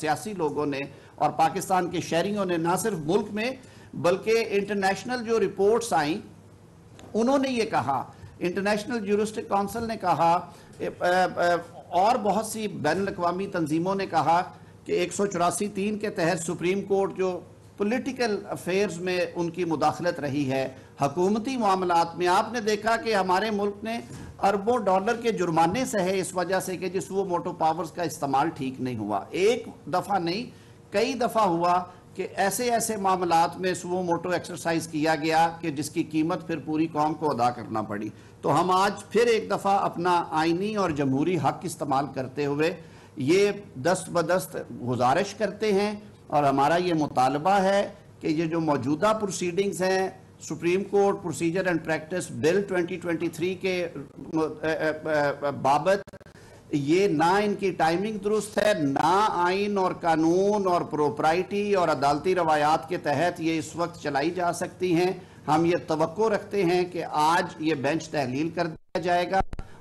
سیاسی لوگوں نے اور پاکستان کے شہریوں نے نہ صرف ملک میں بلکہ انٹرنیشنل جو رپورٹس آئیں انہوں نے یہ کہا، انٹرنیشنل جورسٹک کونسل نے کہا اور بہت سی بین الاقوامی تنظیموں نے کہا کہ 184(3) کے تحت سپریم کورٹ جو پولیٹیکل افیئرز میں ان کی مداخلت رہی ہے، حکومتی معاملات میں آپ نے دیکھا کہ ہمارے ملک نے اربوں ڈالر کے جرمانے سہے اس وجہ سے کہ جس وہ موٹو پاورز کا استعمال ٹھیک نہیں ہوا. ایک دفعہ نہیں کئی دفعہ ہوا کہ ایسے معاملات میں سو موٹو ایکسرسائز کیا گیا کہ جس کی قیمت پھر پوری قوم کو ادا کرنا پڑی. تو ہم آج پھر ایک دفعہ اپنا آئینی اور جمہوری حق استعمال کرتے ہوئے یہ دست بدست گزارش کرتے ہیں اور ہمارا یہ مطالبہ ہے کہ یہ جو موجودہ پروسیڈنگز ہیں Supreme Court Procedure and Practice Bill 2023 کے بابت، یہ نہ ان کی ٹائمنگ درست ہے، نہ آئین اور قانون اور پروپرائٹی اور عدالتی روایات کے تحت یہ اس وقت چلائی جا سکتی ہیں. ہم یہ توقع رکھتے ہیں کہ آج یہ بینچ تحلیل کر دیا جائے گا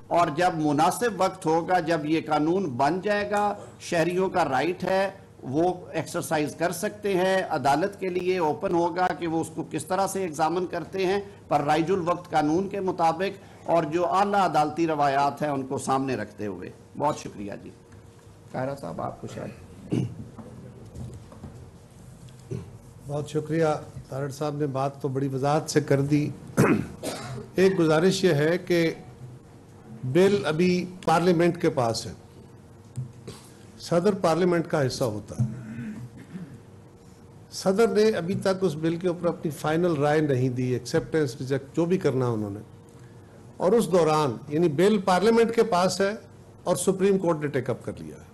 اور جب مناسب وقت ہوگا، جب یہ قانون بن جائے گا، شہریوں کا رائٹ ہے وہ ایکسرسائز کر سکتے ہیں، عدالت کے لیے اوپن ہوگا کہ وہ اس کو کس طرح سے ایگزامن کرتے ہیں، پر رائج الوقت قانون کے مطابق اور جو اعلیٰ عدالتی روایات ہیں ان کو سامنے رکھتے ہوئے. بہت شکریہ جی. قاہرہ صاحب آپ کو شاید. بہت شکریہ تارڑ صاحب نے بات تو بڑی وضاحت سے کر دی. ایک گزارش یہ ہے کہ بل ابھی پارلیمنٹ کے پاس ہے، صدر پارلیمنٹ کا حصہ ہوتا ہے. صدر نے ابھی تک اس بل کے اوپر اپنی فائنل رائے نہیں دی، ایکسیپٹنس ریجیکٹ جو بھی کرنا انہوں نے، اور اس دوران یعنی بل پارلیمنٹ کے پاس ہے اور سپریم کورٹ نے ٹیک اپ کر لیا ہے.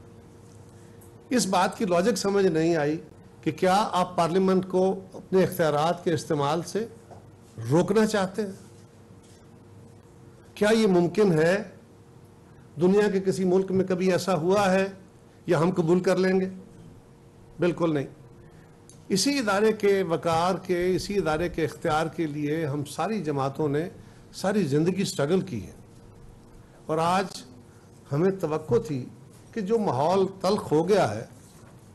اس بات کی لاجک سمجھ نہیں آئی کہ کیا آپ پارلیمنٹ کو اپنے اختیارات کے استعمال سے روکنا چاہتے ہیں؟ کیا یہ ممکن ہے؟ دنیا کے کسی ملک میں کبھی ایسا ہوا ہے یا ہم قبول کر لیں گے؟ بالکل نہیں. اسی ادارے کے وقار کے، اسی ادارے کے اختیار کے لیے ہم ساری جماعتوں نے ساری زندگی سٹرگل کی ہے، اور آج ہمیں توقع تھی کہ جو ماحول تلخ ہو گیا ہے،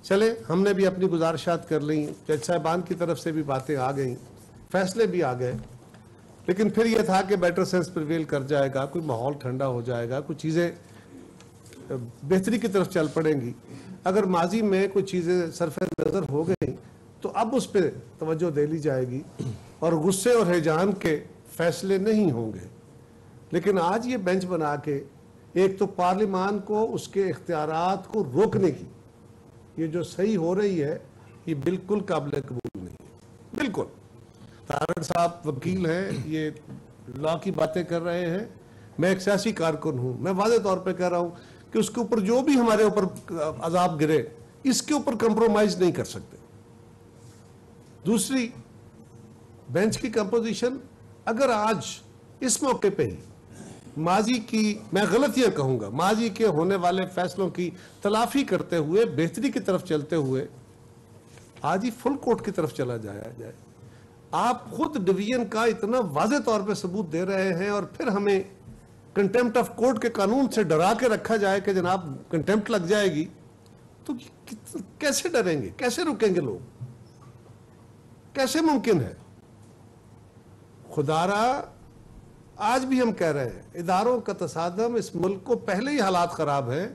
چلے ہم نے بھی اپنی گزارشات کر لیں، جج صاحبان کی طرف سے بھی باتیں آ گئیں، فیصلے بھی آ گئے، لیکن پھر یہ تھا کہ بیٹر سینس پریویل کر جائے گا، کوئی ماحول ٹھنڈا ہو جائے گا، کچھ چیزیں بہتری کی طرف چل پڑیں گی. اگر ماضی میں کوئی چیزیں صرف نظر ہو گئیں تو اب اس پہ توجہ دے لی جائے گی اور غصے اور ہیجان کے فیصلے نہیں ہوں گے. لیکن آج یہ بینچ بنا کے ایک تو پارلیمان کو اس کے اختیارات کو روکنے کی یہ جو صحیح ہو رہی ہے، یہ بالکل قابل قبول نہیں ہے. بالکل. تارڑ صاحب وکیل ہیں، یہ لا کی باتیں کر رہے ہیں، میں ایک سیاسی کارکن ہوں، میں واضح طور پہ کہہ رہا ہوں کہ اس کے اوپر جو بھی ہمارے اوپر عذاب گرے اس کے اوپر کمپرومائز نہیں کر سکتے. دوسری، بینچ کی کمپوزیشن اگر آج اس موقع پہ ہی ماضی کی، میں غلطیاں کہوں گا، ماضی کے ہونے والے فیصلوں کی تلافی کرتے ہوئے بہتری کی طرف چلتے ہوئے آج ہی فل کورٹ کی طرف چلا جائے. آپ خود ڈویژن کا اتنا واضح طور پہ ثبوت دے رہے ہیں اور پھر ہمیں کنٹیمپٹ آف کورٹ کے قانون سے ڈرا کے رکھا جائے کہ جناب کنٹیمپٹ لگ جائے گی، تو کیسے ڈریں گے؟ کیسے رکیں گے لوگ؟ کیسے ممکن ہے؟ خدارا آج بھی ہم کہہ رہے ہیں اداروں کا تصادم، اس ملک کو پہلے ہی حالات خراب ہیں،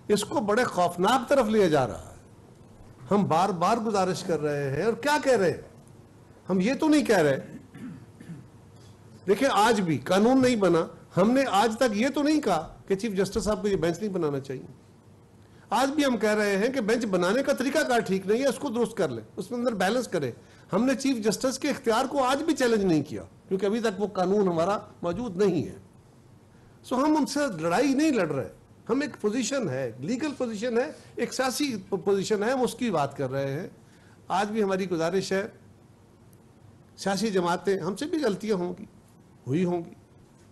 اس کو بڑے خوفناک طرف لیا جا رہا ہے. ہم بار بار گزارش کر رہے ہیں، اور کیا کہہ رہے ہیں؟ ہم یہ تو نہیں کہہ رہے دیکھیں آج بھی قانون نہیں بنا، ہم نے آج تک یہ تو نہیں کہا کہ چیف جسٹس صاحب کو یہ بینچ نہیں بنانا چاہیے. آج بھی ہم کہہ رہے ہیں کہ بینچ بنانے کا طریقہ کار ٹھیک نہیں ہے، اس کو درست کر لیں، اس میں اندر بیلنس کریں. ہم نے چیف جسٹس کے اختیار کو آج بھی چیلنج نہیں کیا کیونکہ ابھی تک وہ قانون ہمارا موجود نہیں ہے. سو ہم ان سے لڑائی نہیں لڑ رہے، ہم ایک پوزیشن ہے، لیگل پوزیشن ہے، ایک سیاسی پوزیشن ہے، ہم اس کی بات کر رہے ہیں. آج بھی ہماری گزارش ہے، سیاسی جماعتیں، ہم سے بھی غلطیاں ہوئی ہوں گی،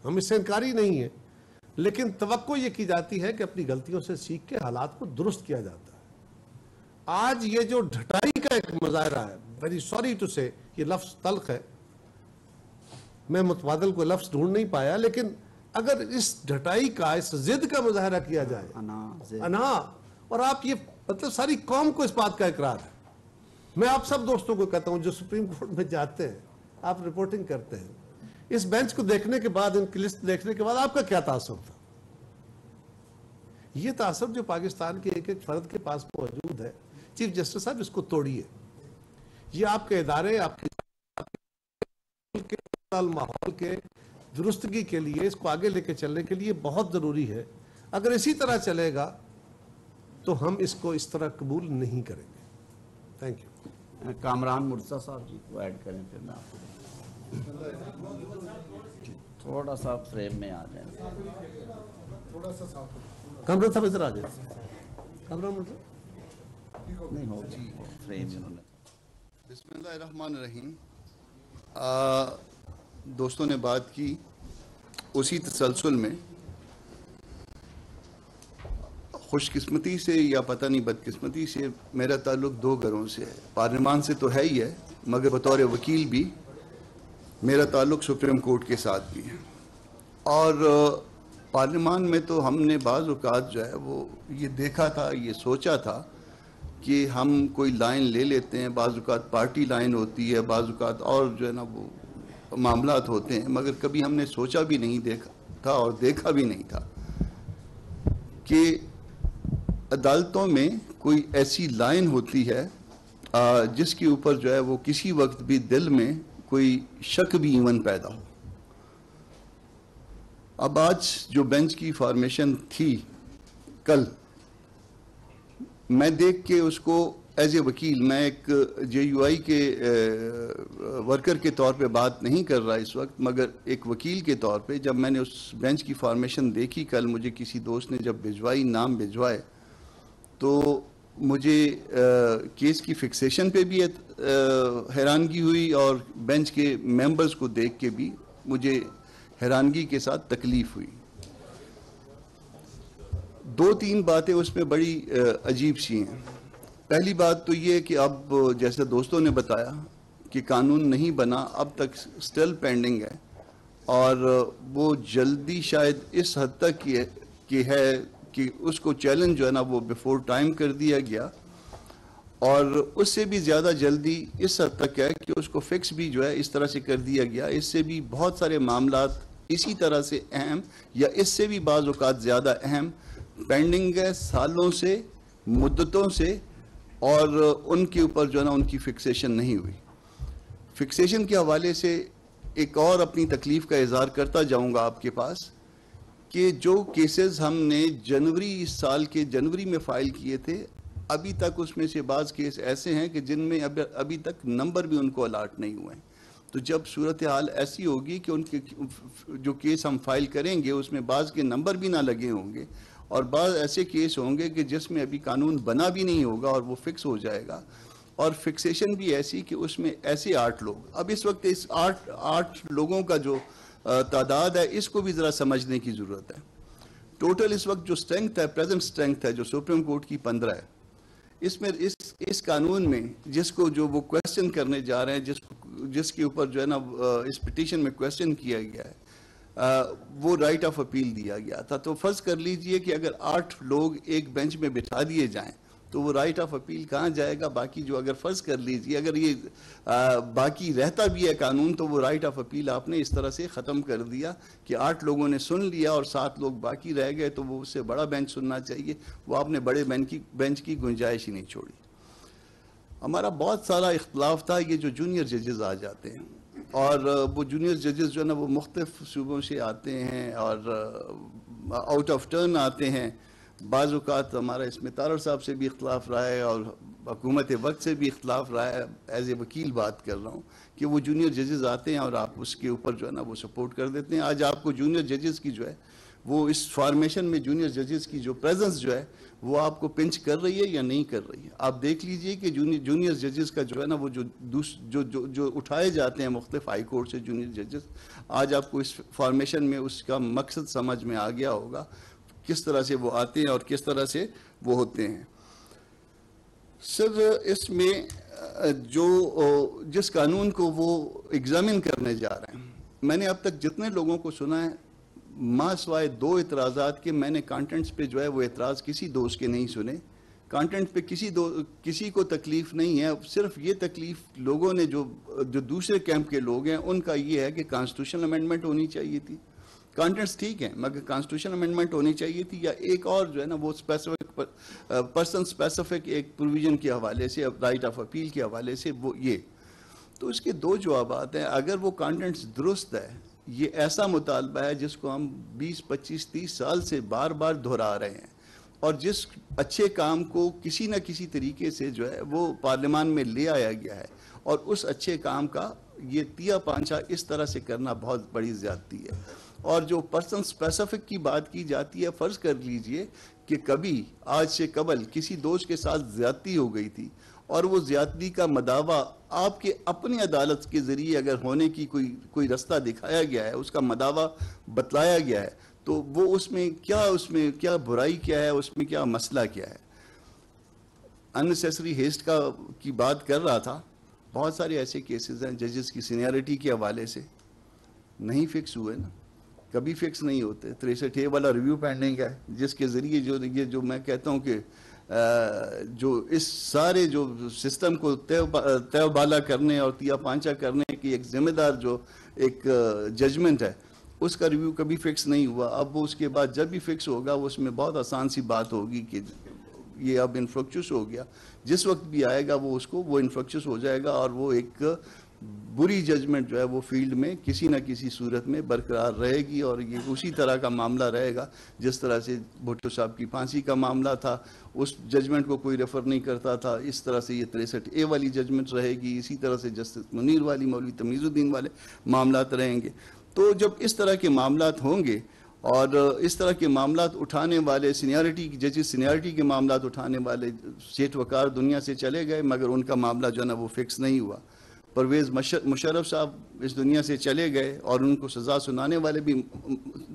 ہم اس سے انکاری نہیں ہے، لیکن توقع یہ کی جاتی ہے کہ اپنی غلطیوں سے سیکھ کے حالات کو درست کیا جاتا ہے. آج یہ جو ڈھٹائی کا ایک مظاہرہ ہے، ویری سوری ٹو سے، یہ لفظ تلخ ہے، میں متبادل کو لفظ ڈھونڈ نہیں پایا، لیکن اگر اس ڈھٹائی کا، اس ضد کا مظاہرہ کیا جائے، انا، اور آپ یہ مطلب ساری قوم کو اس بات کا اقرار ہے. میں آپ سب دوستوں کو کہتا ہوں جو سپریم کورٹ میں جاتے ہیں, آپ رپورٹنگ کرتے ہیں, اس بینچ کو دیکھنے کے بعد, ان کی لسٹ دیکھنے کے بعد آپ کا کیا تاثر تھا؟ یہ تاثر جو پاکستان کے ایک ایک فرد کے پاس موجود ہے, چیف جسٹس صاحب اس کو توڑیے. یہ آپ کے ادارے, آپ کے ماحول کے درستگی کے لیے, اس کو آگے لے کے چلنے کے لیے بہت ضروری ہے. اگر اسی طرح چلے گا تو ہم اس کو اس طرح قبول نہیں کریں گے. Thank you. کامران مرزا صاحب جی کو ایڈ کریں, پھر میں آپ کو تھوڑا سا فریم میں آ جائیں. کامران صاحب ادھر آ جائیں. کامران مرزا نہیں ہو فریم انہوں نے. بسم اللہ الرحمن الرحیم. دوستوں نے بات کی, اسی تسلسل میں خوش قسمتی سے یا پتہ نہیں بدقسمتی سے میرا تعلق دو گھروں سے ہے. پارلیمان سے تو ہے ہی ہے, مگر بطور وکیل بھی میرا تعلق سپریم کورٹ کے ساتھ بھی ہے. اور پارلیمان میں تو ہم نے بعض اوقات جو ہے وہ یہ دیکھا تھا, یہ سوچا تھا کہ ہم کوئی لائن لے لیتے ہیں. بعض اوقات پارٹی لائن ہوتی ہے, بعض اوقات اور جو ہے نا وہ معاملات ہوتے ہیں, مگر کبھی ہم نے سوچا بھی نہیں دیکھا تھا اور دیکھا بھی نہیں تھا کہ عدالتوں میں کوئی ایسی لائن ہوتی ہے جس کے اوپر جو ہے وہ کسی وقت بھی دل میں کوئی شک بھی ایون پیدا ہو. اب آج جو بینچ کی فارمیشن تھی کل, میں دیکھ کے اس کو ایز اے وکیل, میں ایک جے یو آئی کے ورکر کے طور پہ بات نہیں کر رہا اس وقت, مگر ایک وکیل کے طور پہ جب میں نے اس بینچ کی فارمیشن دیکھی کل, مجھے کسی دوست نے جب بھجوائی, نام بھجوائے, تو مجھے کیس کی فکسیشن پہ بھی حیرانگی ہوئی اور بینچ کے ممبرز کو دیکھ کے بھی مجھے حیرانگی کے ساتھ تکلیف ہوئی. دو تین باتیں اس میں بڑی عجیب سی ہیں. پہلی بات تو یہ کہ اب جیسے دوستوں نے بتایا کہ قانون نہیں بنا, اب تک سٹل پینڈنگ ہے, اور وہ جلدی شاید اس حد تک کہ ہے کہ اس کو چیلنج جو ہے نا وہ بیفور ٹائم کر دیا گیا, اور اس سے بھی زیادہ جلدی اس حد تک ہے کہ اس کو فکس بھی جو ہے اس طرح سے کر دیا گیا. اس سے بھی بہت سارے معاملات اسی طرح سے اہم یا اس سے بھی بعض اوقات زیادہ اہم پینڈنگ ہے, سالوں سے, مدتوں سے, اور ان کے اوپر جو ہے نا ان کی فکسیشن نہیں ہوئی. فکسیشن کے حوالے سے ایک اور اپنی تکلیف کا اظہار کرتا جاؤں گا آپ کے پاس کہ جو کیسز ہم نے اس سال کے جنوری میں فائل کیے تھے, ابھی تک اس میں سے بعض کیس ایسے ہیں کہ جن میں ابھی تک نمبر بھی ان کو الاٹ نہیں ہوئے ہیں. تو جب صورتحال ایسی ہوگی کہ ان کے جو کیس ہم فائل کریں گے اس میں بعض کے نمبر بھی نہ لگے ہوں گے, اور بعض ایسے کیس ہوں گے کہ جس میں ابھی قانون بنا بھی نہیں ہوگا اور وہ فکس ہو جائے گا, اور فکسیشن بھی ایسی کہ اس میں ایسے 8 لوگ, اب اس وقت اس 8 لوگوں کا جو تعداد ہے اس کو بھی ذرا سمجھنے کی ضرورت ہے. ٹوٹل اس وقت جو اسٹرینگتھ ہے, پریزنٹ اسٹرینگتھ ہے جو سپریم کورٹ کی 15 ہے. اس میں اس قانون میں جس کو جو وہ کویسچن کرنے جا رہے ہیں, جس کے اوپر جو ہے نا اس پٹیشن میں کویسچن کیا گیا ہے, وہ رائٹ آف اپیل دیا گیا تھا. تو فرض کر لیجئے کہ اگر 8 لوگ ایک بینچ میں بٹھا دیے جائیں تو وہ رائٹ آف اپیل کہاں جائے گا؟ باقی جو اگر فرض کر لیجئے اگر یہ باقی رہتا بھی ہے قانون, تو وہ رائٹ آف اپیل آپ نے اس طرح سے ختم کر دیا کہ 8 لوگوں نے سن لیا اور 7 لوگ باقی رہ گئے, تو وہ اس سے بڑا بینچ سننا چاہیے. وہ آپ نے بڑے بینچ کی گنجائش ہی نہیں چھوڑی. ہمارا بہت سارا اختلاف تھا یہ جو جونیئر ججز آ جاتے ہیں, اور وہ جونیئر ججز جو ہے نا وہ مختلف صوبوں سے آتے ہیں اور آؤٹ آف ٹرن آتے ہیں. بعض اوقات ہمارا اس میں تارڑ صاحب سے بھی اختلاف رہا ہے اور حکومت وقت سے بھی اختلاف رہا ہے. ایز اے وکیل بات کر رہا ہوں کہ وہ جونیئر ججز آتے ہیں اور آپ اس کے اوپر جو ہے نا وہ سپورٹ کر دیتے ہیں. آج آپ کو جونیئر ججز کی جو ہے وہ اس فارمیشن میں جونیئر ججز کی جو پریزنس جو ہے وہ آپ کو پنچ کر رہی ہے یا نہیں کر رہی ہے. آپ دیکھ لیجئے کہ جونیئر ججز کا جو ہے نا وہ جو اٹھائے جاتے ہیں مختلف ہائی کورٹ سے جونیئر ججز, آج آپ کو اس فارمیشن میں اس کا مقصد سمجھ میں آ گیا ہوگا, کس طرح سے وہ آتے ہیں اور کس طرح سے وہ ہوتے ہیں. سر اس میں جس قانون کو وہ ایگزامن کرنے جا رہے ہیں, میں نے اب تک جتنے لوگوں کو سنا ہے ماں سوائے 2 اعتراضات کے, میں نے کانٹینٹس پہ جو ہے وہ اعتراض کسی دوست کے نہیں سنے. کانٹینٹ پہ کسی کو تکلیف نہیں ہے. صرف یہ تکلیف لوگوں نے جو دوسرے کیمپ کے لوگ ہیں ان کا یہ ہے کہ کانسٹیٹیوشن امینڈمنٹ ہونی چاہیے تھی. کانٹینٹس ٹھیک ہیں مگر کانسٹیٹیوشن امینڈمنٹ ہونی چاہیے تھی, یا ایک اور جو ہے نا وہ پرسن اسپیسیفک ایک پروویژن کے حوالے سے, رائٹ آف اپیل کے حوالے سے, وہ یہ. تو اس کے دو جوابات ہیں. اگر وہ کانٹینٹس درست ہے, یہ ایسا مطالبہ ہے جس کو ہم 20 25 30 سال سے بار بار دہرا رہے ہیں, اور جس اچھے کام کو کسی نہ کسی طریقے سے جو ہے وہ پارلیمان میں لے آیا گیا ہے, اور اس اچھے کام کا یہ تیا پانچا اس طرح سے کرنا بہت بڑی زیادتی ہے. اور جو پرسن اسپیسیفک کی بات کی جاتی ہے, فرض کر لیجئے کہ کبھی آج سے قبل کسی دوست کے ساتھ زیادتی ہو گئی تھی, اور وہ زیادتی کا مداوع آپ کے اپنی عدالت کے ذریعے اگر ہونے کی کوئی رستہ دکھایا گیا ہے, اس کا مداوع بتلایا گیا ہے, تو وہ اس میں کیا برائی کیا ہے, اس میں کیا مسئلہ کیا ہے. اننیسیسری ہیسٹ کی بات کر رہا تھا. بہت سارے ایسے کیسز ہیں ججز کی سینیارٹی کے حوالے سے نہیں فکس ہوئے نا, کبھی فکس نہیں ہوتے. 63A والا ریویو پینڈنگ ہے, جس کے ذریعے جو میں کہتا ہوں کہ جو اس سارے جو سسٹم کو تیو بالا کرنے اور تیا پانچا کرنے کی ایک ذمہ دار جو ایک ججمنٹ ہے, اس کا ریویو کبھی فکس نہیں ہوا. اب وہ اس کے بعد جب بھی فکس ہوگا, وہ اس میں بہت آسان سی بات ہوگی کہ یہ اب انفرکچس ہو گیا. جس وقت بھی آئے گا وہ انفرکچس ہو جائے گا, اور وہ ایک بری ججمنٹ جو ہے وہ فیلڈ میں کسی نہ کسی صورت میں برقرار رہے گی. اور یہ اسی طرح کا معاملہ رہے گا جس طرح سے بھٹو صاحب کی پھانسی کا معاملہ تھا, اس ججمنٹ کو کوئی ریفر نہیں کرتا تھا. اس طرح سے یہ 63A والی ججمنٹ رہے گی. اسی طرح سے جسٹس منیر والی, مولوی تمیز الدین والے معاملات رہیں گے. تو جب اس طرح کے معاملات ہوں گے, اور اس طرح کے معاملات اٹھانے والے ججز سینیارٹی کے معاملات اٹھانے والے سیٹھ وقار دنیا سے چلے گئے, مگر ان کا معاملہ جو ہے نا وہ فکس نہیں ہوا. پرویز مشرف صاحب اس دنیا سے چلے گئے, اور ان کو سزا سنانے والے بھی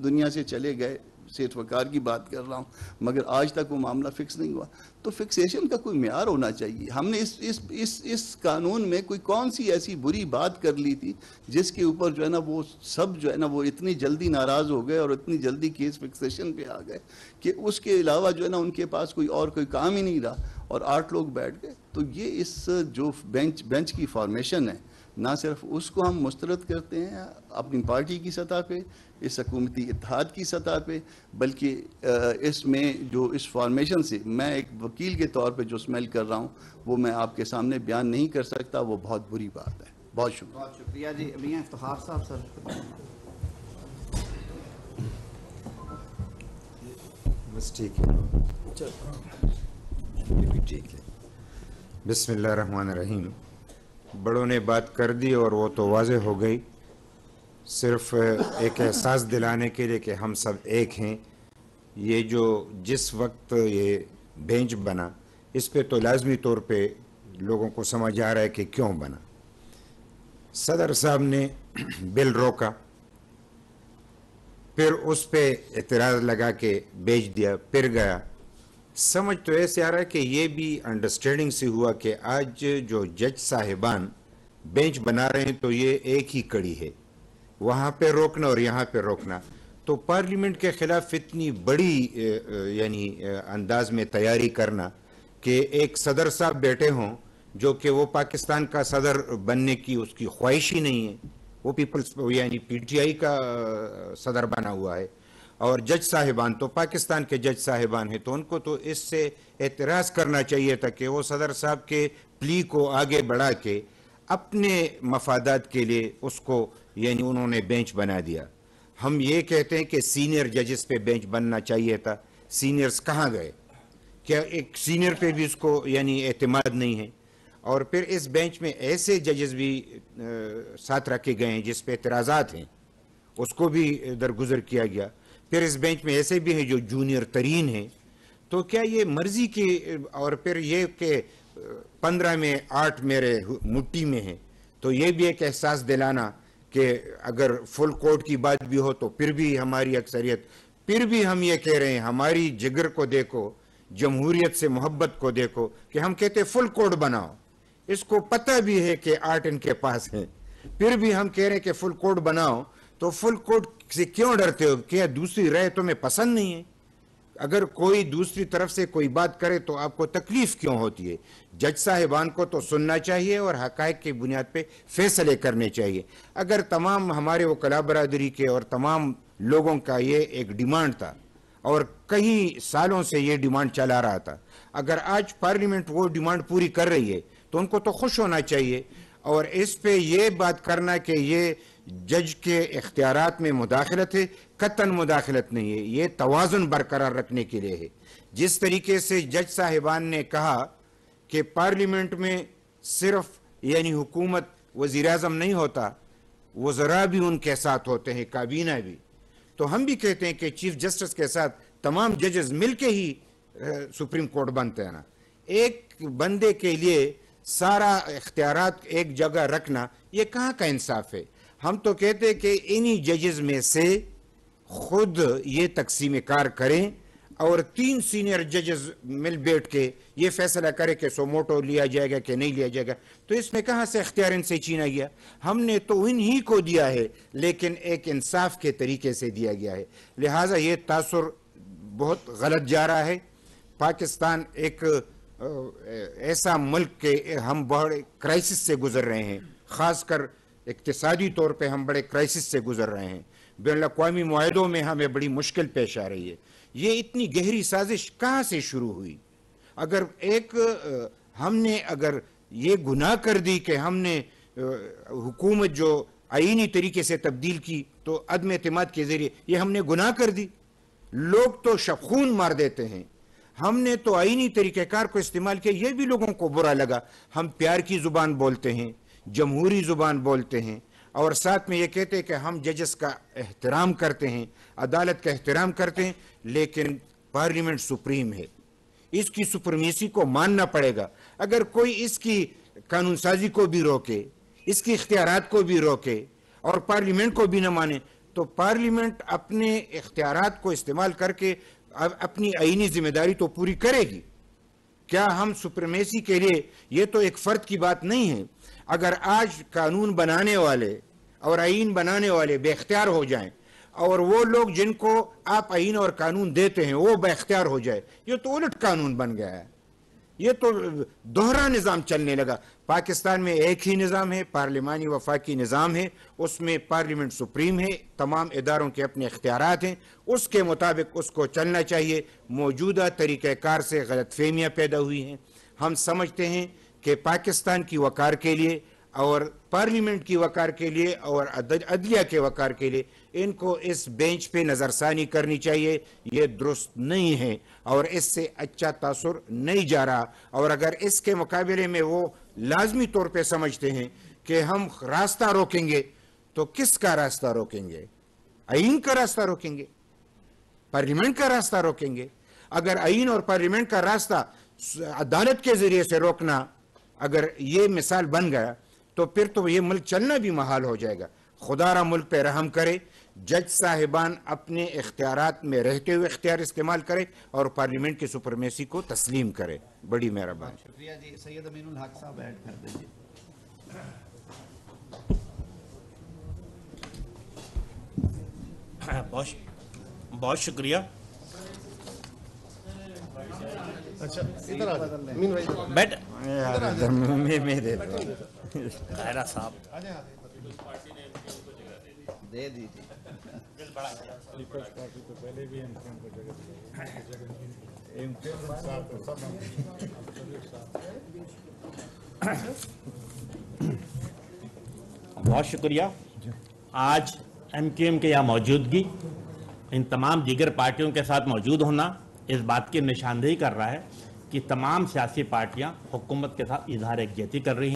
دنیا سے چلے گئے. سیٹھ وقار کی بات کر رہا ہوں, مگر آج تک وہ معاملہ فکس نہیں ہوا. تو فکسیشن کا کوئی معیار ہونا چاہیے. ہم نے اس قانون میں کون سی ایسی بری بات کر لی تھی جس کے اوپر جو ہے نا وہ سب جو ہے نا وہ اتنی جلدی ناراض ہو گئے, اور اتنی جلدی کیس فکسیشن پہ آ گئے کہ اس کے علاوہ جو ہے نا ان کے پاس کوئی کام ہی نہیں رہا, اور 8 لوگ بیٹھ گئے. تو یہ اس جو بینچ کی فارمیشن ہے, نہ صرف اس کو ہم مسترد کرتے ہیں اپنی پارٹی کی سطح پہ, اس حکومتی اتحاد کی سطح پہ, بلکہ اس میں جو اس فارمیشن سے میں ایک وکیل کے طور پہ جو اسمیل کر رہا ہوں وہ میں آپ کے سامنے بیان نہیں کر سکتا. وہ بہت بری بات ہے. بہت شکریہ. بہت شکریہ جی. میاں افتخار صاحب سر. بس ٹھیک ہے, ٹھیک ہے. بسم اللہ الرحمن الرحیم. بڑوں نے بات کر دی اور وہ تو واضح ہو گئی. صرف ایک احساس دلانے کے لیے کہ ہم سب ایک ہیں. یہ جس وقت یہ بینچ بنا, اس پہ تو لازمی طور پہ لوگوں کو سمجھ آ رہا ہے کہ کیوں بنا. صدر صاحب نے بل روکا, پھر اس پہ اعتراض لگا کے بیچ دیا, پھر گیا. سمجھ تو ایسے آ رہا ہے کہ یہ بھی انڈرسٹینڈنگ سے ہوا کہ آج جو جج صاحبان بینچ بنا رہے ہیں تو یہ ایک ہی کڑی ہے, وہاں پہ روکنا اور یہاں پہ روکنا. تو پارلیمنٹ کے خلاف اتنی بڑی یعنی انداز میں تیاری کرنا کہ ایک صدر صاحب بیٹھے ہوں جو کہ وہ پاکستان کا صدر بننے کی اس کی خواہش ہی نہیں ہے, وہ پیپلز یعنی PTI کا صدر بنا ہوا ہے, اور جج صاحبان تو پاکستان کے جج صاحبان ہیں, تو ان کو تو اس سے اعتراض کرنا چاہیے تھا کہ وہ صدر صاحب کے پلی کو آگے بڑھا کے اپنے مفادات کے لیے اس کو یعنی انہوں نے بینچ بنا دیا. ہم یہ کہتے ہیں کہ سینئر ججز پہ بینچ بننا چاہیے تھا. سینئرز کہاں گئے؟ کیا ایک سینئر پہ بھی اس کو یعنی اعتماد نہیں ہے؟ اور پھر اس بینچ میں ایسے ججز بھی ساتھ رکھے گئے ہیں جس پہ اعتراضات ہیں, اس کو بھی درگزر کیا گیا. پھر اس بینچ میں ایسے بھی ہیں جو جونیئر ترین ہیں. تو کیا یہ مرضی کی, اور پھر یہ کہ 15 میں 8 میرے مٹھی میں ہیں, تو یہ بھی ایک احساس دلانا کہ اگر فل کوڈ کی بات بھی ہو تو پھر بھی ہماری اکثریت, پھر بھی ہم یہ کہہ رہے ہیں ہماری جگر کو دیکھو, جمہوریت سے محبت کو دیکھو, کہ ہم کہتے فل کوڈ بناؤ. اس کو پتہ بھی ہے کہ 8 ان کے پاس ہیں, پھر بھی ہم کہہ رہے ہیں کہ فل کوڈ بناؤ. تو فل کوڈ سے کیوں ڈرتے ہو؟ کیا دوسری رائے تمہیں پسند نہیں ہے؟ اگر کوئی دوسری طرف سے کوئی بات کرے تو آپ کو تکلیف کیوں ہوتی ہے؟ جج صاحبان کو تو سننا چاہیے اور حقائق کی بنیاد پہ فیصلے کرنے چاہیے. اگر تمام ہمارے وکلاء برادری کے اور تمام لوگوں کا یہ ایک ڈیمانڈ تھا اور کئی سالوں سے یہ ڈیمانڈ چلا رہا تھا، اگر آج پارلیمنٹ وہ ڈیمانڈ پوری کر رہی ہے تو ان کو تو خوش ہونا چاہیے. اور اس پہ یہ بات کرنا کہ یہ جج کے اختیارات میں مداخلت ہے، قطعاً مداخلت نہیں ہے، یہ توازن برقرار رکھنے کے لیے ہے. جس طریقے سے جج صاحبان نے کہا کہ پارلیمنٹ میں صرف یعنی حکومت وزیر اعظم نہیں ہوتا، وزراء بھی ان کے ساتھ ہوتے ہیں، کابینہ بھی. تو ہم بھی کہتے ہیں کہ چیف جسٹس کے ساتھ تمام ججز مل کے ہی سپریم کورٹ بنتے ہیں نا. ایک بندے کے لیے سارا اختیارات ایک جگہ رکھنا یہ کہاں کا انصاف ہے؟ ہم تو کہتے ہیں کہ انہی ججز میں سے خود یہ تقسیم کار کریں اور 3 سینئر ججز مل بیٹھ کے یہ فیصلہ کرے کہ سوموٹو لیا جائے گا کہ نہیں لیا جائے گا. تو اس میں کہاں سے اختیار ان سے چھینا گیا؟ ہم نے تو انہی کو دیا ہے، لیکن ایک انصاف کے طریقے سے دیا گیا ہے. لہٰذا یہ تاثر بہت غلط جا رہا ہے. پاکستان ایک ایسا ملک کہ ہم بڑے کرائسس سے گزر رہے ہیں، خاص کر اقتصادی طور پہ ہم بڑے کرائسس سے گزر رہے ہیں. بین الاقوامی معاہدوں میں ہمیں بڑی مشکل پیش آ رہی ہے. یہ اتنی گہری سازش کہاں سے شروع ہوئی؟ اگر ہم نے اگر یہ گناہ کر دی کہ ہم نے حکومت جو آئینی طریقے سے تبدیل کی تو عدم اعتماد کے ذریعے یہ ہم نے گناہ کر دی. لوگ تو شبخون مار دیتے ہیں، ہم نے تو آئینی طریقہ کار کو استعمال کیا، یہ بھی لوگوں کو برا لگا. ہم پیار کی زبان بولتے ہیں، جمہوری زبان بولتے ہیں، اور ساتھ میں یہ کہتے ہیں کہ ہم ججز کا احترام کرتے ہیں، عدالت کا احترام کرتے ہیں، لیکن پارلیمنٹ سپریم ہے، اس کی سپریمیسی کو ماننا پڑے گا. اگر کوئی اس کی قانون سازی کو بھی روکے، اس کی اختیارات کو بھی روکے اور پارلیمنٹ کو بھی نہ مانے تو پارلیمنٹ اپنے اختیارات کو استعمال کر کے اپنی آئینی ذمہ داری تو پوری کرے گی. کیا ہم سپریمیسی کے لیے، یہ تو ایک فرد کی بات نہیں ہے. اگر آج قانون بنانے والے اور آئین بنانے والے بے اختیار ہو جائیں اور وہ لوگ جن کو آپ آئین اور قانون دیتے ہیں وہ بے اختیار ہو جائے، یہ تو الٹ قانون بن گیا ہے، یہ تو دوہرا نظام چلنے لگا. پاکستان میں ایک ہی نظام ہے، پارلیمانی وفاقی نظام ہے، اس میں پارلیمنٹ سپریم ہے، تمام اداروں کے اپنے اختیارات ہیں، اس کے مطابق اس کو چلنا چاہیے. موجودہ طریقہ کار سے غلط فہمیاں پیدا ہوئی ہیں. ہم سمجھتے ہیں کہ پاکستان کی وقار کے لیے اور پارلیمنٹ کی وقار کے لیے اور عدلیہ کے وقار کے لیے ان کو اس بینچ پہ نظر ثانی کرنی چاہیے. یہ درست نہیں ہے اور اس سے اچھا تاثر نہیں جا رہا. اور اگر اس کے مقابلے میں وہ لازمی طور پہ سمجھتے ہیں کہ ہم راستہ روکیں گے تو کس کا راستہ روکیں گے؟ آئین کا راستہ روکیں گے؟ پارلیمنٹ کا راستہ روکیں گے؟ اگر آئین اور پارلیمنٹ کا راستہ عدالت کے ذریعے سے روکنا اگر یہ مثال بن گیا تو پھر تو یہ ملک چلنا بھی محال ہو جائے گا. خدا را ملک پہ رحم کرے، جج صاحبان اپنے اختیارات میں رہتے ہوئے اختیار استعمال کرے اور پارلیمنٹ کی سپرمیسی کو تسلیم کرے. بڑی مہربانی. شکریہ جی. سید امین الحق صاحب ایڈ کر دیجیے. بہت شکریہ. اچھا ادھر آ جائیں. امین بھائی ادھر. بیٹ میں دے دوں. خیرہ صاحب دے دیجیے. بہت شکریہ. آج ایم کیو ایم کے یہاں موجودگی، ان تمام دیگر پارٹیوں کے ساتھ موجود ہونا اس بات کی نشاندہی کر رہا ہے کہ تمام سیاسی پارٹیاں حکومت کے ساتھ اظہار یکجہتی کر رہی ہیں.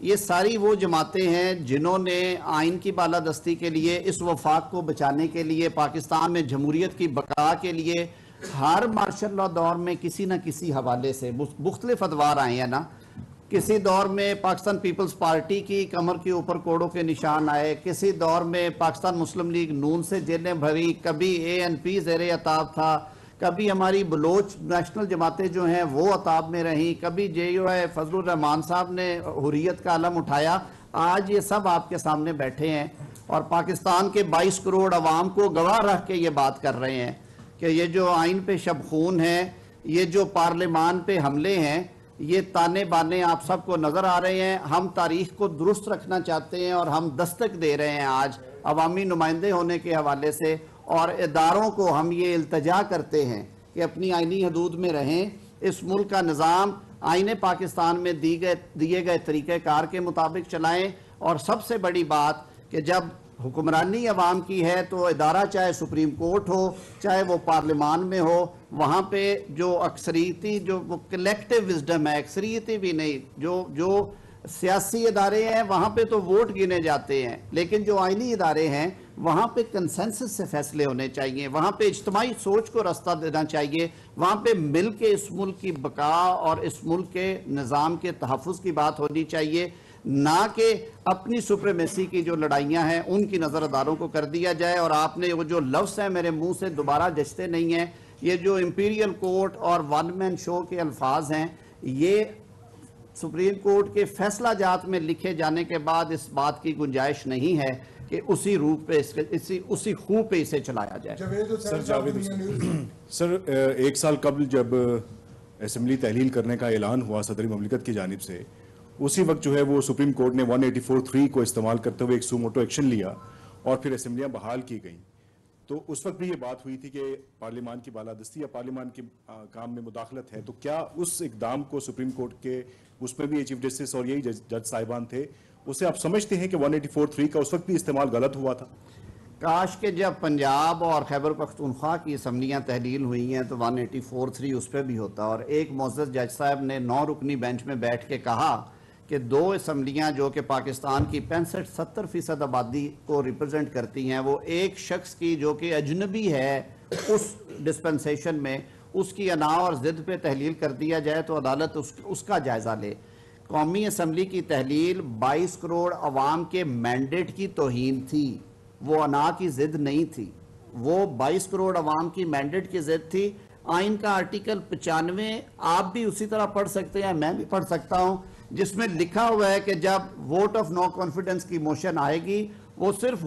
یہ ساری وہ جماعتیں ہیں جنہوں نے آئین کی بالادستی کے لیے، اس وفاق کو بچانے کے لیے، پاکستان میں جمہوریت کی بقا کے لیے ہر مارشل لا دور میں کسی نہ کسی حوالے سے مختلف ادوار آئے ہیں نا. کسی دور میں پاکستان پیپلز پارٹی کی کمر کے اوپر کوڑوں کے نشان آئے، کسی دور میں پاکستان مسلم لیگ نون سے جیلیں بھری، کبھی ANP زیر عتاب تھا، کبھی ہماری بلوچ نیشنل جماعتیں جو ہیں وہ عتاب میں رہیں، کبھی JUI فضل الرحمان صاحب نے حریت کا علم اٹھایا. آج یہ سب آپ کے سامنے بیٹھے ہیں اور پاکستان کے 22 کروڑ عوام کو گواہ رکھ کے یہ بات کر رہے ہیں کہ یہ جو آئین پہ شب خون ہے، یہ جو پارلیمان پہ حملے ہیں، یہ تانے بانے آپ سب کو نظر آ رہے ہیں. ہم تاریخ کو درست رکھنا چاہتے ہیں اور ہم دستک دے رہے ہیں آج عوامی نمائندے ہونے کے حوالے سے، اور اداروں کو ہم یہ التجا کرتے ہیں کہ اپنی آئینی حدود میں رہیں، اس ملک کا نظام آئین پاکستان میں دیے گئے طریقہ کار کے مطابق چلائیں. اور سب سے بڑی بات کہ جب حکمرانی عوام کی ہے تو ادارہ چاہے سپریم کورٹ ہو، چاہے وہ پارلیمان میں ہو، وہاں پہ جو اکثریتی جو کلیکٹیو وزڈم ہے، اکثریتی بھی نہیں، جو سیاسی ادارے ہیں وہاں پہ تو ووٹ گنے جاتے ہیں، لیکن جو آئینی ادارے ہیں وہاں پہ کنسنسس سے فیصلے ہونے چاہیے، وہاں پہ اجتماعی سوچ کو رستہ دینا چاہیے، وہاں پہ مل کے اس ملک کی بقا اور اس ملک کے نظام کے تحفظ کی بات ہونی چاہیے، نہ کہ اپنی سپریمیسی کی جو لڑائیاں ہیں ان کی نظر اداروں کو کر دیا جائے. اور آپ نے وہ جو لفظ ہیں میرے منہ سے دوبارہ جچتے نہیں ہیں، یہ جو امپیریل کورٹ اور ون مین شو کے الفاظ ہیں، یہ سپریم کورٹ کے فیصلہ جات میں لکھے جانے کے بعد اس بات کی گنجائش نہیں ہے کہ اسی روپ پہ اسی خوں پہ اسے چلایا جائے. سر ایک سال قبل جب اسمبلی تحلیل کرنے کا اعلان ہوا صدر مملکت کی جانب سے، اسی وقت جو ہے وہ سپریم کورٹ نے 184(3) کو استعمال کرتے ہوئے ایک سو موٹو ایکشن لیا اور پھر اسمبلیاں بحال کی گئیں. تو اس وقت بھی یہ بات ہوئی تھی کہ پارلیمان کی بالادستی یا پارلیمان کے کام میں مداخلت ہے، تو کیا اس اقدام کو سپریم کورٹ کے اس میں بھی چیف جسٹس اور یہی جج صاحبان تھے، اسے آپ سمجھتے ہیں کہ 184(3) کا اس وقت بھی استعمال غلط ہوا تھا؟ کاش کہ جب پنجاب اور خیبر پختونخوا کی اسمبلیاں تحلیل ہوئی ہیں تو 184(3) اس پہ بھی ہوتا. اور ایک معزز جج صاحب نے 9 رکنی بینچ میں بیٹھ کے کہا کہ 2 اسمبلیاں جو کہ پاکستان کی 65-70% آبادی کو ریپرزینٹ کرتی ہیں، وہ ایک شخص کی جو کہ اجنبی ہے اس ڈسپنسیشن میں، اس کی انا اور ضد پہ تحلیل کر دیا جائے تو عدالت اس کا جائزہ لے. قومی اسمبلی کی تحلیل 22 کروڑ عوام کے مینڈیٹ کی توہین تھی، وہ انا کی ضد نہیں تھی، وہ 22 کروڑ عوام کی مینڈیٹ کی ضد تھی. آئین کا آرٹیکل 95 آپ بھی اسی طرح پڑھ سکتے ہیں، میں بھی پڑھ سکتا ہوں، جس میں لکھا ہوا ہے کہ جب ووٹ آف نو کانفیڈنس کی موشن آئے گی وہ صرف